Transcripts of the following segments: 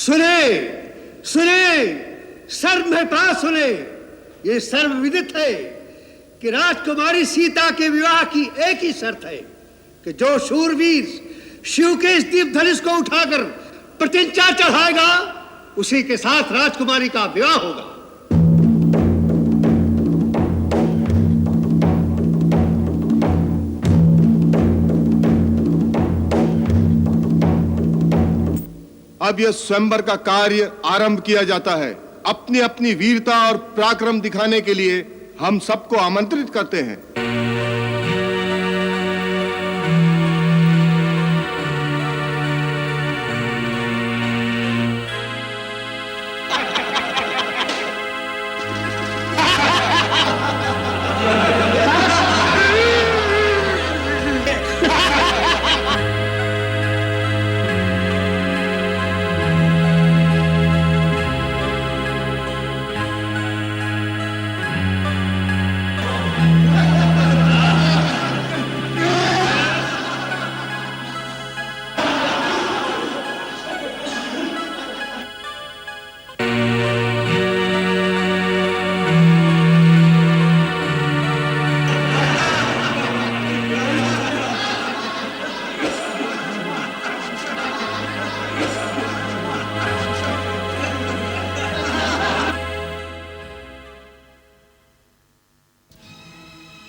सुने सुने, सर्व में पास सुने, ये सर्व विदित है कि राजकुमारी सीता के विवाह की एक ही शर्त है कि जो शूरवीर शिव के इस दीप धनुष को उठाकर प्रत्यंचा चढ़ाएगा उसी के साथ राजकुमारी का विवाह होगा। अब यह स्वयंवर का कार्य आरंभ किया जाता है। अपनी अपनी वीरता और पराक्रम दिखाने के लिए हम सबको आमंत्रित करते हैं।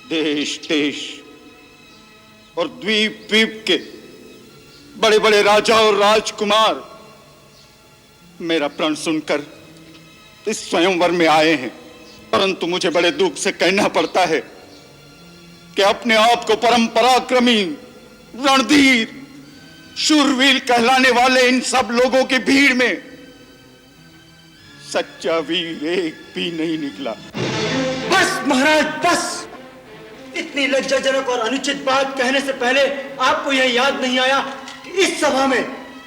देश देश और द्वीप द्वीप के बड़े बड़े राजा और राजकुमार मेरा प्रण सुनकर इस स्वयंवर में आए हैं, परंतु मुझे बड़े दुख से कहना पड़ता है कि अपने आप को परम पराक्रमी, रणधीर, शूरवीर कहलाने वाले इन सब लोगों की भीड़ में सच्चा वीर एक भी नहीं निकला। बस महाराज बस, इतनी लज्जाजनक और अनुचित बात कहने से पहले आपको यह याद नहीं आया कि इस सभा में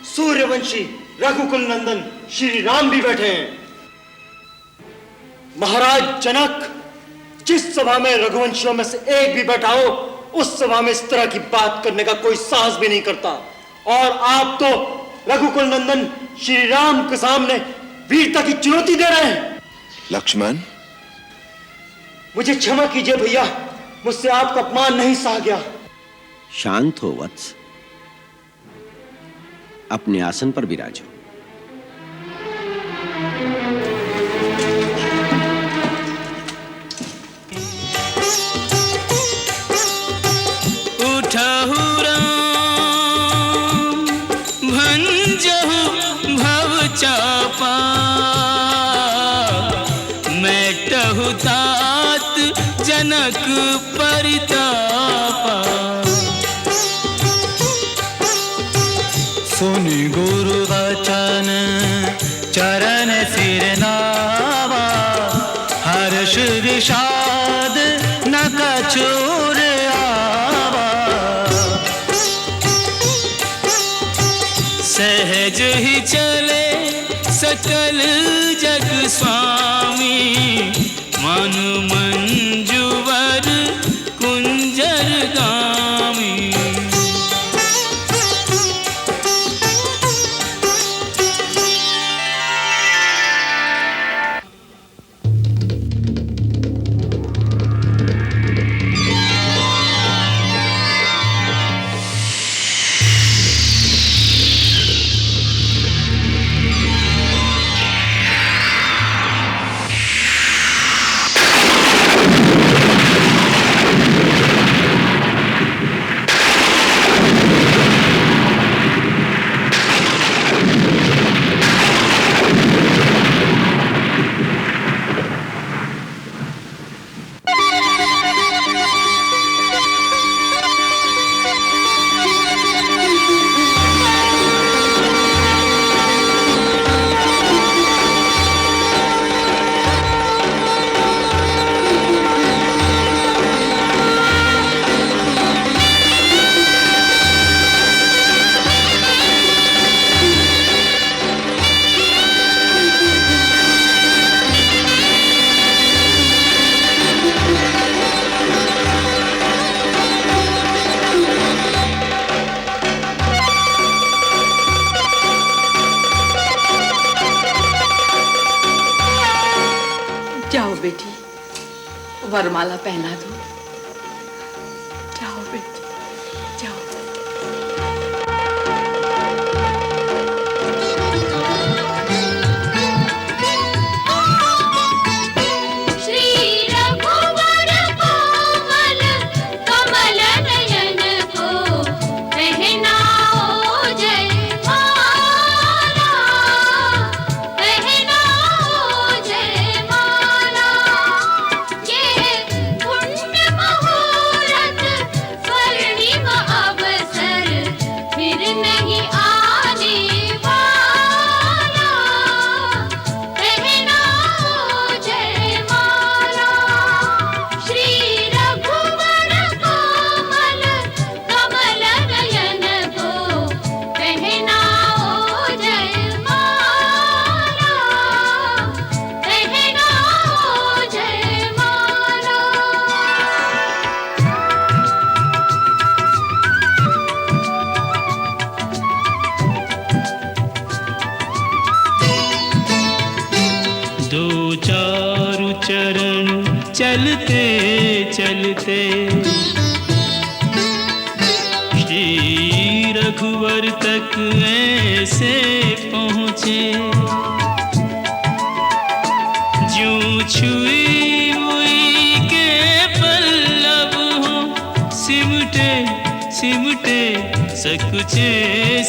सूर्यवंशी रघुकुल नंदन श्री राम भी बैठे हैं। महाराज जनक, जिस सभा में रघुवंशियों में से एक भी बैठा हो उस सभा में इस तरह की बात करने का कोई साहस भी नहीं करता, और आप तो रघुकुल नंदन श्री राम के सामने वीरता की चुनौती दे रहे हैं। लक्ष्मण, मुझे क्षमा कीजिए भैया, मुझसे आपका अपमान नहीं सहा गया। शांत हो वत्स, अपने आसन पर विराजो। उठहु राम भंजहु भव चापा, मेटहु तात जनक परितापा। सुनि गुरु वचन चरण सिर नावा, हर्ष विषाद न कछुर आवा। सहज ही चले सकल जग स्वामी, मन मंजुवर कुंजर गामी। बेटी, वरमाला पहना दो। जाओ बेटी, जाओ। चलते चलते श्री रघुवर तक ऐसे पहुँचे, ज्यों छुई हुई के पल्लव हो, सिमटे सिमटे सकुचे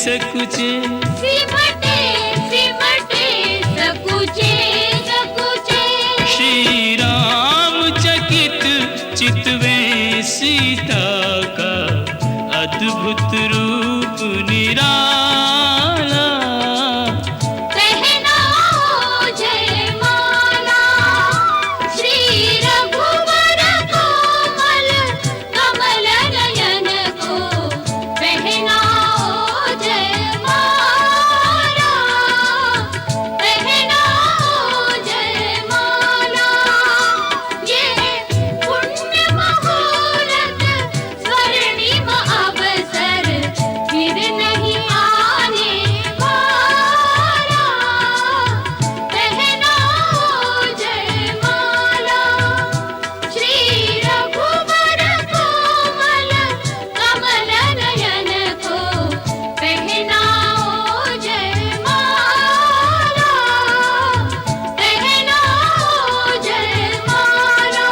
सकुचे, सिमटे सिमटे सकुचे सकुचे। श्री राम चकित चितवे सीता का अद्भुत रूप निराला, पहनाओ जयमाला श्री रघुवर कोमल कमल नयन को, पहनाओ जयमाला, पहनाओ जयमाला। ये पुण्य मुहूर्त स्वर्णिम अवसर फिर नहीं आने वाला, पहनाओ जयमाला श्री रघुवर कोमल कमल नयन को, पहनाओ जयमाला, पहनाओ जयमाला।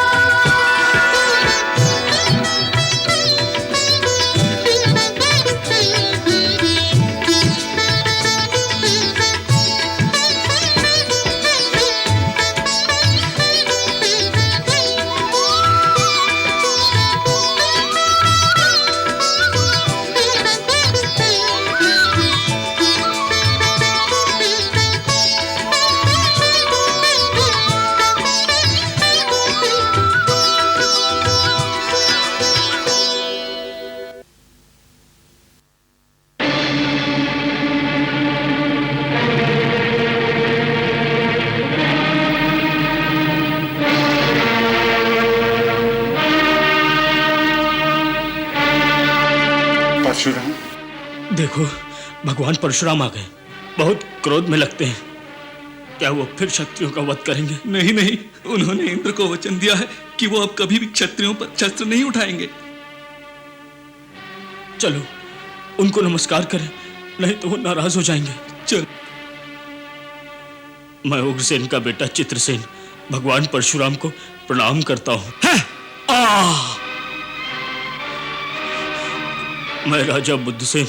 परशुराम, देखो, भगवान परशुराम आ गए। बहुत क्रोध में लगते हैं। क्या वो फिर क्षत्रियों का वध करेंगे? नहीं नहीं, उन्होंने इंद्र को वचन दिया है कि वो अब कभी भी क्षत्रियों पर शस्त्र नहीं उठाएंगे। चलो उनको नमस्कार करें, नहीं तो वो नाराज हो जाएंगे। चल। मैं उग्रसेन का बेटा चित्रसेन भगवान परशुराम को प्रणाम करता हूँ। मैं राजा बुद्धसेन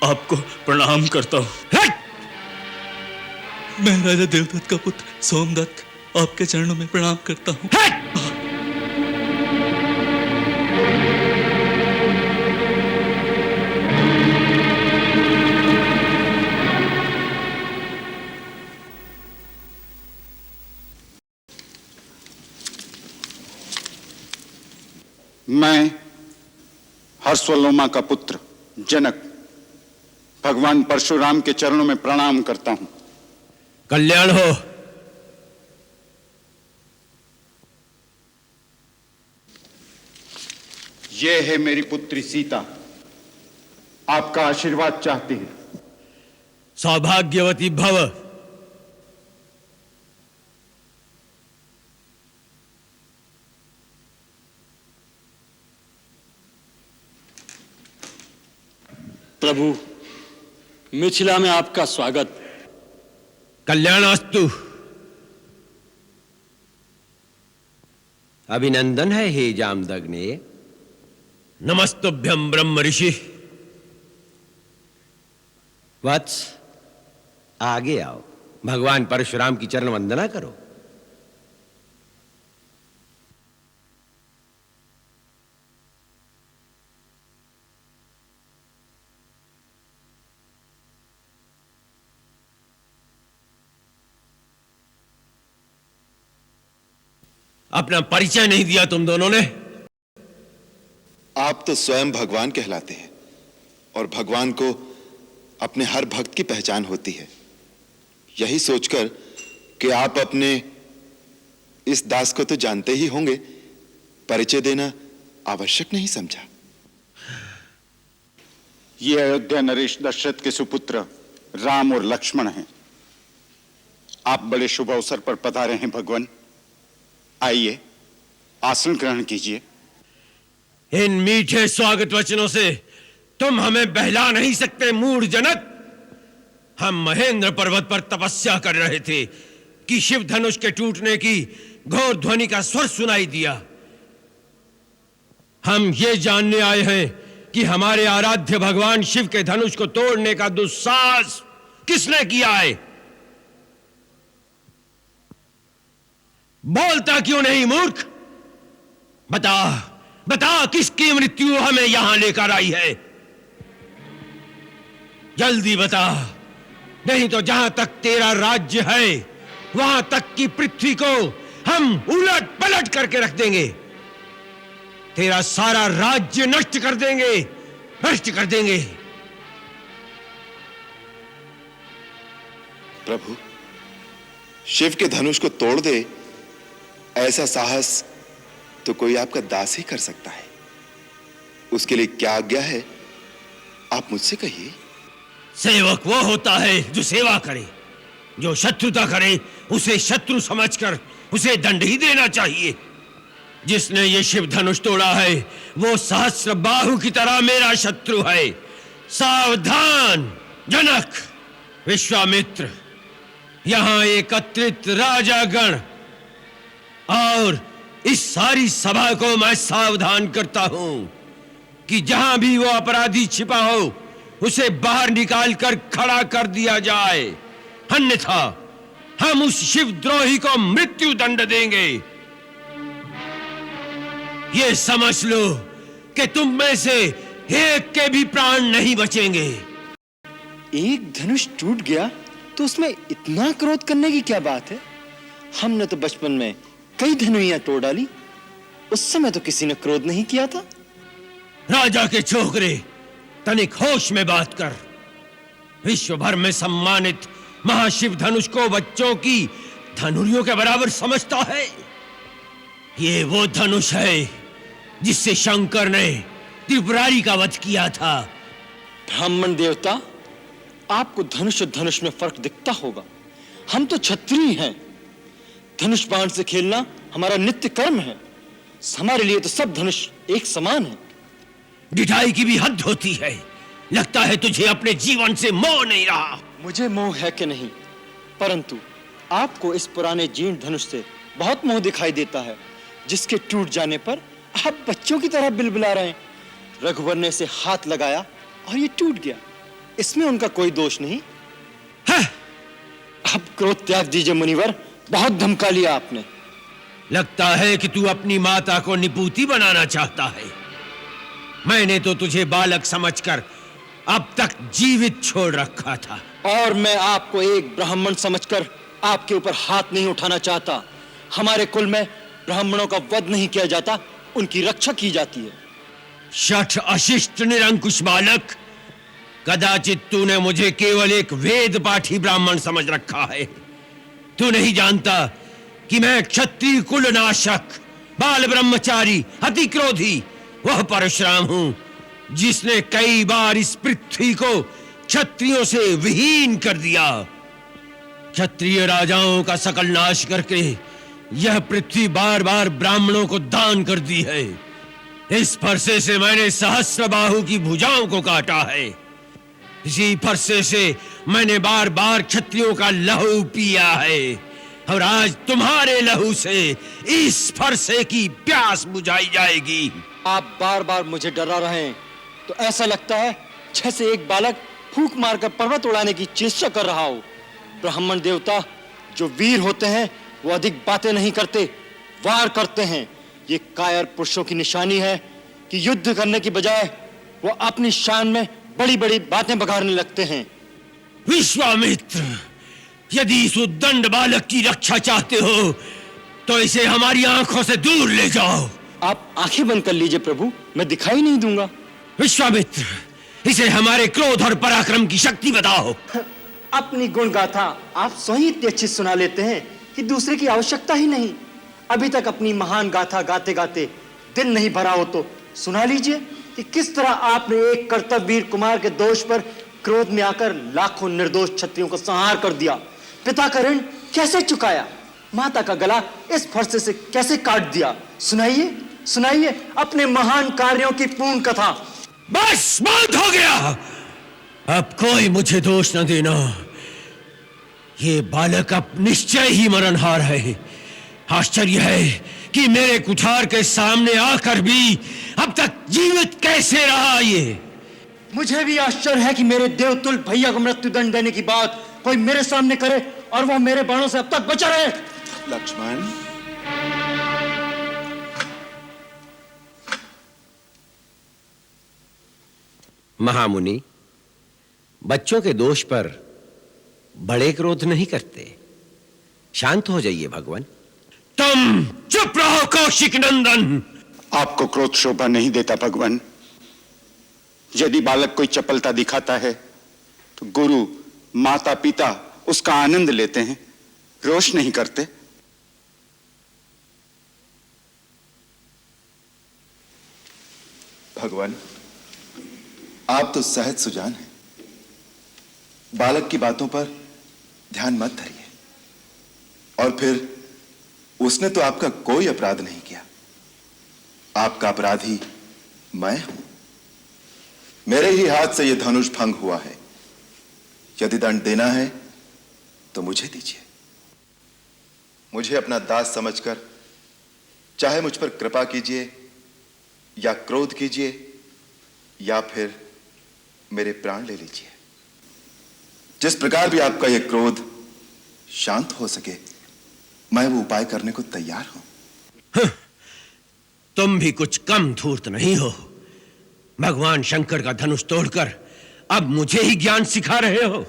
आपको प्रणाम करता हूँ। मैं राजा देवदत्त का पुत्र सोमदत्त आपके चरणों में प्रणाम करता हूँ। मैं हर्षवलोमा का पुत्र जनक भगवान परशुराम के चरणों में प्रणाम करता हूं। कल्याण हो। ये है मेरी पुत्री सीता, आपका आशीर्वाद चाहती है। सौभाग्यवती भव। प्रभु, मिथिला में आपका स्वागत। कल्याणास्तु। अभिनंदन है हे जामदग्ने। नमस्तुभ्यं ब्रह्म ऋषि। वत्स, आगे आओ, भगवान परशुराम की चरण वंदना करो। अपना परिचय नहीं दिया तुम दोनों ने। आप तो स्वयं भगवान कहलाते हैं और भगवान को अपने हर भक्त की पहचान होती है। यही सोचकर कि आप अपने इस दास को तो जानते ही होंगे, परिचय देना आवश्यक नहीं समझा। ये अयोध्या नरेश दशरथ के सुपुत्र राम और लक्ष्मण हैं। आप बड़े शुभ अवसर पर पधारे हैं भगवान। आइए, आसन ग्रहण कीजिए। इन मीठे स्वागत वचनों से तुम हमें बहला नहीं सकते मूढ़ जनक। हम महेंद्र पर्वत पर तपस्या कर रहे थे कि शिव धनुष के टूटने की घोर ध्वनि का स्वर सुनाई दिया। हम ये जानने आए हैं कि हमारे आराध्य भगवान शिव के धनुष को तोड़ने का दुस्साहस किसने किया है। बोलता क्यों नहीं मूर्ख? बता बता, किसकी मृत्यु हमें यहां लेकर आई है? जल्दी बता, नहीं तो जहां तक तेरा राज्य है वहां तक की पृथ्वी को हम उलट पलट करके रख देंगे। तेरा सारा राज्य नष्ट कर देंगे, भ्रष्ट कर देंगे। प्रभु, शिव के धनुष को तोड़ दे, ऐसा साहस तो कोई आपका दास ही कर सकता है। उसके लिए क्या आज्ञा है, आप मुझसे कहिए। सेवक वो होता है जो सेवा करे। जो शत्रुता करे उसे शत्रु समझकर उसे दंड ही देना चाहिए। जिसने ये शिव धनुष तोड़ा है वो सहस्र बाहु की तरह मेरा शत्रु है। सावधान जनक, विश्वामित्र, यहां एकत्रित राजागण और इस सारी सभा को मैं सावधान करता हूं कि जहां भी वो अपराधी छिपा हो उसे बाहर निकालकर खड़ा कर दिया जाए, अन्यथा हम उस शिवद्रोही को मृत्यु दंड देंगे। ये समझ लो कि तुम में से एक के भी प्राण नहीं बचेंगे। एक धनुष टूट गया तो उसमें इतना क्रोध करने की क्या बात है? हमने तो बचपन में कई धनुइयां तोड़ डाली, उस समय तो किसी ने क्रोध नहीं किया था। राजा के छोकरे, तनिक होश में बात कर। विश्व भर में सम्मानित महाशिव धनुष को बच्चों की धनुरियों के बराबर समझता है। ये वो धनुष है जिससे शंकर ने त्रिपुरारी का वध किया था। ब्राह्मण देवता, आपको धनुष और धनुष में फर्क दिखता होगा। हम तो क्षत्रिय हैं। धनुष बाण से खेलना हमारा नित्य कर्म है। हमारे लिए तो सब धनुष एक समान है। ढिठाई की भी हद होती है। लगता है तुझे अपने जीवन से मोह नहीं रहा। मुझे मोह है कि नहीं, परंतु आपको इस पुराने जीर्ण धनुष से बहुत मोह दिखाई देता है, जिसके टूट जाने पर आप बच्चों की तरह बिलबिला रहे हैं। रघुवर ने इसे हाथ लगाया और ये टूट गया, इसमें उनका कोई दोष नहीं है। अब क्रोध त्याग दीजिए मुनिवर, बहुत धमका लिया आपने। लगता है कि तू अपनी माता को निपूती बनाना चाहता है। मैंने तो तुझे बालक समझकर अब तक जीवित छोड़ रखा था, और मैं आपको एक ब्राह्मण समझकर आपके ऊपर हाथ नहीं उठाना चाहता। हमारे कुल में ब्राह्मणों का वध नहीं किया जाता, उनकी रक्षा की जाती है। शठ अशिष्ट निरंकुश बालक, कदाचित तूने मुझे केवल एक वेद पाठी ब्राह्मण समझ रखा है। तू नहीं जानता कि मैं क्षत्रिय कुल नाशक, बाल ब्रह्मचारी, अति क्रोधी वह परशुराम हूं जिसने कई बार इस पृथ्वी को क्षत्रियों से विहीन कर दिया। क्षत्रिय राजाओं का सकल नाश करके यह पृथ्वी बार बार ब्राह्मणों को दान कर दी है। इस फरसे से मैंने सहस्र बाहु की भुजाओं को काटा है। इसी फरसे से मैंने बार बार क्षत्रियों का लहू पिया है और आज तुम्हारे लहू से इस फरसे की प्यास बुझाई जाएगी। आप बार बार मुझे डरा रहे हैं तो ऐसा लगता है जैसे एक बालक फूंक मारकर पर्वत उड़ाने की चेष्टा कर रहा हो। ब्राह्मण देवता जो वीर होते हैं वो अधिक बातें नहीं करते, वार करते हैं। ये कायर पुरुषों की निशानी है कि युद्ध करने की बजाय वो अपनी शान में बड़ी बड़ी बातें बघारने लगते हैं। विश्वामित्र, यदि इस उद्दंड बालक की रक्षा चाहते हो तो इसे हमारी आंखों से दूर ले जाओ। आप आंखें बंद कर लीजिए प्रभु, मैं दिखाई नहीं दूंगा। विश्वामित्र, इसे हमारे क्रोध और पराक्रम की शक्ति बताओ। अपनी गुण गाथा आप स्वयं इतनी अच्छी सुना लेते हैं कि दूसरे की आवश्यकता ही नहीं। अभी तक अपनी महान गाथा गाते गाते दिन नहीं भरा हो तो सुना लीजिए कि किस तरह आपने एक कर्तव्यवीर कुमार के दोष पर क्रोध में आकर लाखों निर्दोष क्षत्रियों को संहार कर दिया, पिता का ऋण कैसे चुकाया, माता का गला इस फरसे से कैसे काट दिया। सुनाइए सुनाइए अपने महान कार्यों की पूर्ण कथा। बस बहुत हो गया, अब कोई मुझे दोष न देना। ये बालक अब निश्चय ही मरणहार है। आश्चर्य है कि मेरे कुठार के सामने आकर भी अब तक जीवित कैसे रहा। ये मुझे भी आश्चर्य है कि मेरे देवतुल भैया को मृत्युदंड देने की बात कोई मेरे सामने करे और वह मेरे बाणों से अब तक बचा रहे। लक्ष्मण, महामुनि, बच्चों के दोष पर बड़े क्रोध नहीं करते, शांत हो जाइए भगवान। तुम चुप रहो कौशिक नंदन। आपको क्रोध शोभा नहीं देता भगवान। यदि बालक कोई चपलता दिखाता है तो गुरु माता पिता उसका आनंद लेते हैं, रोष नहीं करते। भगवान, आप तो सहज सुजान हैं। बालक की बातों पर ध्यान मत धरिए। और फिर उसने तो आपका कोई अपराध नहीं किया। आपका अपराधी मैं हूं। मेरे ही हाथ से यह धनुष भंग हुआ है। यदि दंड देना है तो मुझे दीजिए। मुझे अपना दास समझकर चाहे मुझ पर कृपा कीजिए या क्रोध कीजिए या फिर मेरे प्राण ले लीजिए। जिस प्रकार भी आपका यह क्रोध शांत हो सके, मैं वो उपाय करने को तैयार हूं। तुम भी कुछ कम धूर्त नहीं हो। भगवान शंकर का धनुष तोड़कर अब मुझे ही ज्ञान सिखा रहे हो।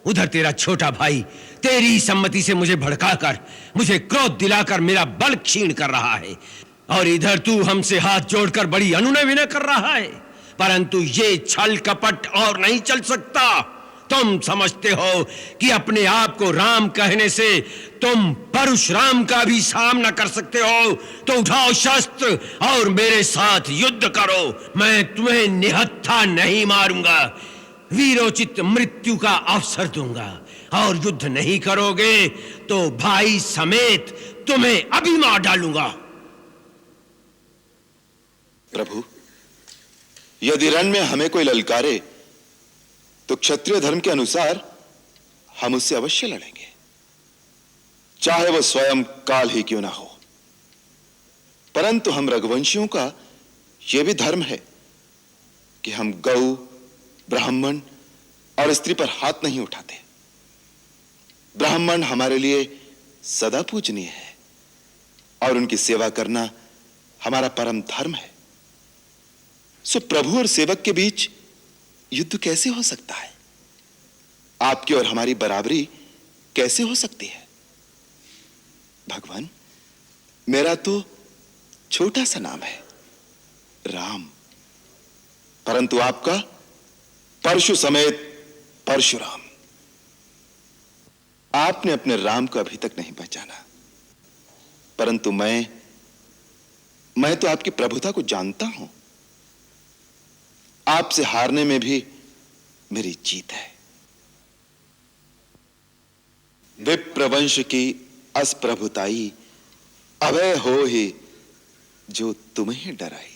उधर तेरा छोटा भाई तेरी सम्मति से मुझे भड़काकर, मुझे क्रोध दिलाकर मेरा बल क्षीण कर रहा है, और इधर तू हमसे हाथ जोड़कर बड़ी अनुनय विनय कर रहा है। परंतु ये छल कपट और नहीं चल सकता। तुम समझते हो कि अपने आप को राम कहने से तुम परशुराम का भी सामना कर सकते हो, तो उठाओ शस्त्र और मेरे साथ युद्ध करो। मैं तुम्हें निहत्था नहीं मारूंगा, वीरोचित मृत्यु का अवसर दूंगा। और युद्ध नहीं करोगे तो भाई समेत तुम्हें अभी मार डालूंगा। प्रभु, यदि रण में हमें कोई ललकारे तो क्षत्रिय धर्म के अनुसार हम उससे अवश्य लड़ेंगे, चाहे वह स्वयं काल ही क्यों ना हो। परंतु हम रघुवंशियों का यह भी धर्म है कि हम गौ, ब्राह्मण और स्त्री पर हाथ नहीं उठाते। ब्राह्मण हमारे लिए सदा पूजनीय है और उनकी सेवा करना हमारा परम धर्म है। सो प्रभु और सेवक के बीच युद्ध कैसे हो सकता है? आपकी और हमारी बराबरी कैसे हो सकती है? भगवान, मेरा तो छोटा सा नाम है राम, परंतु आपका परशु समेत परशुराम। आपने अपने राम को अभी तक नहीं पहचाना, परंतु मैं तो आपकी प्रभुता को जानता हूं। आपसे हारने में भी मेरी जीत है। विप्रवंश की असप्रभुताई अभय हो ही जो तुम्हें डराई।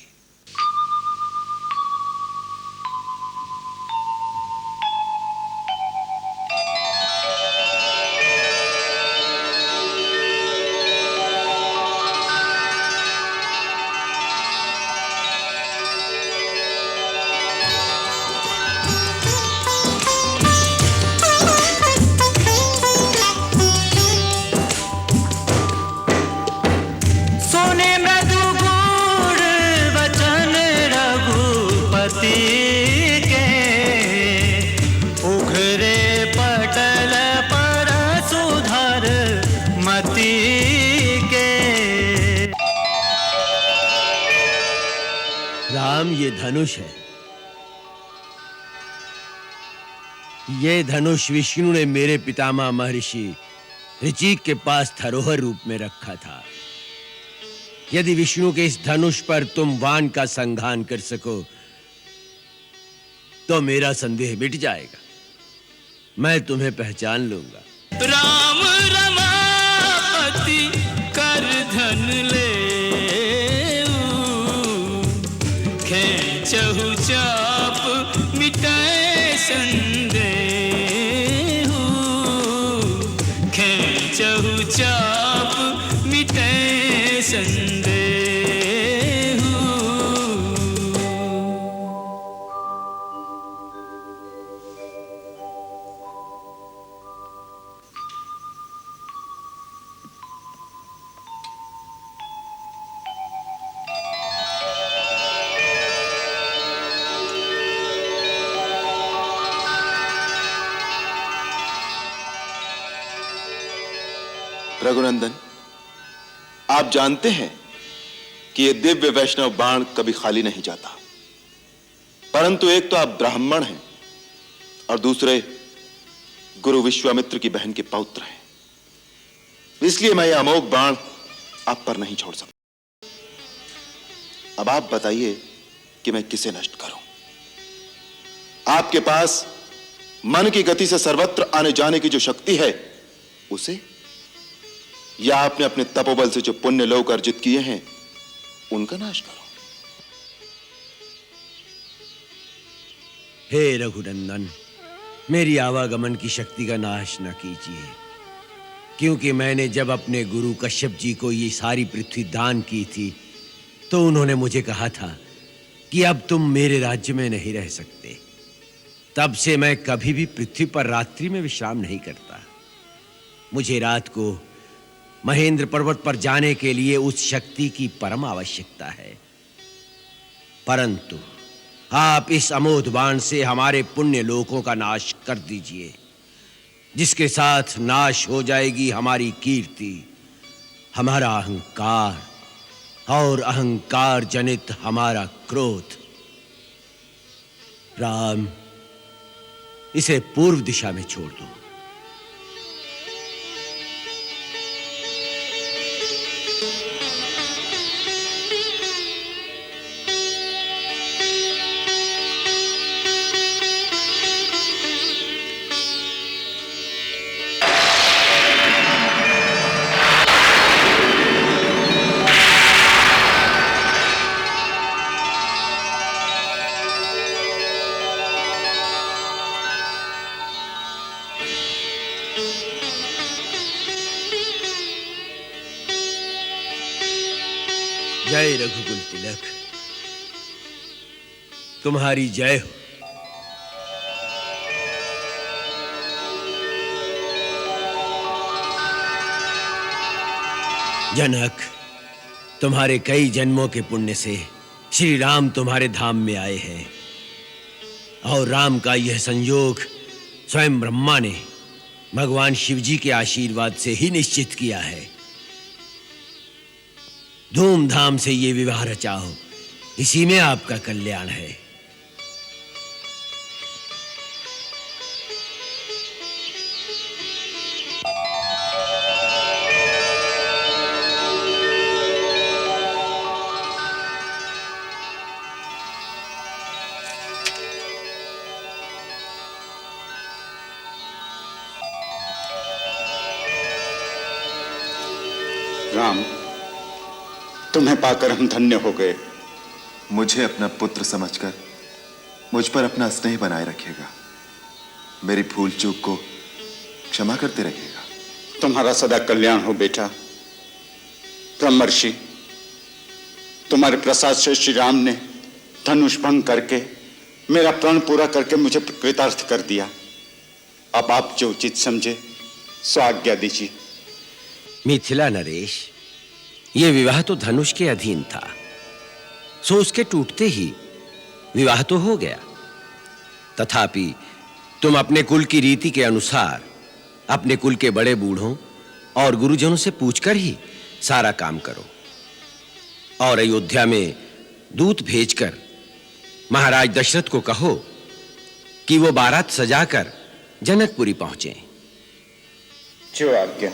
राम, ये धनुष है। ये धनुष विष्णु ने मेरे पितामह महर्षि ऋचिक के पास धरोहर रूप में रखा था। यदि विष्णु के इस धनुष पर तुम वान का संघान कर सको तो मेरा संदेह मिट जाएगा। मैं तुम्हें पहचान लूंगा। राम रमापति कर धन ले खेचहु चाप मिटाए संदेह खेचहु चाप मिटाए संदेह। रघुनंदन, आप जानते हैं कि यह दिव्य वैष्णव बाण कभी खाली नहीं जाता, परंतु एक तो आप ब्राह्मण हैं और दूसरे गुरु विश्वामित्र की बहन के पौत्र हैं, इसलिए मैं यह अमोघ बाण आप पर नहीं छोड़ सकता। अब आप बताइए कि मैं किसे नष्ट करूं? आपके पास मन की गति से सर्वत्र आने जाने की जो शक्ति है उसे, या आपने अपने तपोबल से जो पुण्य लोक अर्जित किए हैं उनका नाश करो। हे रघुनंदन, मेरी आवागमन की शक्ति का नाश न कीजिए, क्योंकि मैंने जब अपने गुरु कश्यप जी को ये सारी पृथ्वी दान की थी तो उन्होंने मुझे कहा था कि अब तुम मेरे राज्य में नहीं रह सकते। तब से मैं कभी भी पृथ्वी पर रात्रि में विश्राम नहीं करता। मुझे रात को महेंद्र पर्वत पर जाने के लिए उस शक्ति की परम आवश्यकता है, परंतु आप इस अमोघ बाण से हमारे पुण्य लोकों का नाश कर दीजिए, जिसके साथ नाश हो जाएगी हमारी कीर्ति, हमारा अहंकार और अहंकार जनित हमारा क्रोध। राम, इसे पूर्व दिशा में छोड़ दो। जय रघुकुल तिलक, तुम्हारी जय हो। जनक, तुम्हारे कई जन्मों के पुण्य से श्री राम तुम्हारे धाम में आए हैं, और राम का यह संयोग स्वयं ब्रह्मा ने भगवान शिव जी के आशीर्वाद से ही निश्चित किया है। धूमधाम से ये विवाह रचाओ, इसी में आपका कल्याण है। राम, तुम्हें पाकर हम धन्य हो गए। मुझे अपना पुत्र समझकर मुझ पर अपना स्नेह बनाए रखिएगा, मेरी भूल चूक को क्षमा करते रहिएगा। तुम्हारा सदा कल्याण हो बेटा। ब्रह्मर्षि, तुम्हारे प्रसाद से श्री राम ने धनुष भंग करके मेरा प्रण पूरा करके मुझे कृतार्थ कर दिया। अब आप जो उचित समझे सो आज्ञा दीजिए। मिथिला नरेश, ये विवाह तो धनुष के अधीन था, सो उसके टूटते ही विवाह तो हो गया। तथापि तुम अपने कुल की रीति के अनुसार अपने कुल के बड़े बूढ़ों और गुरुजनों से पूछकर ही सारा काम करो, और अयोध्या में दूत भेजकर महाराज दशरथ को कहो कि वो बारात सजाकर जनकपुरी पहुंचे। जो आज्ञा।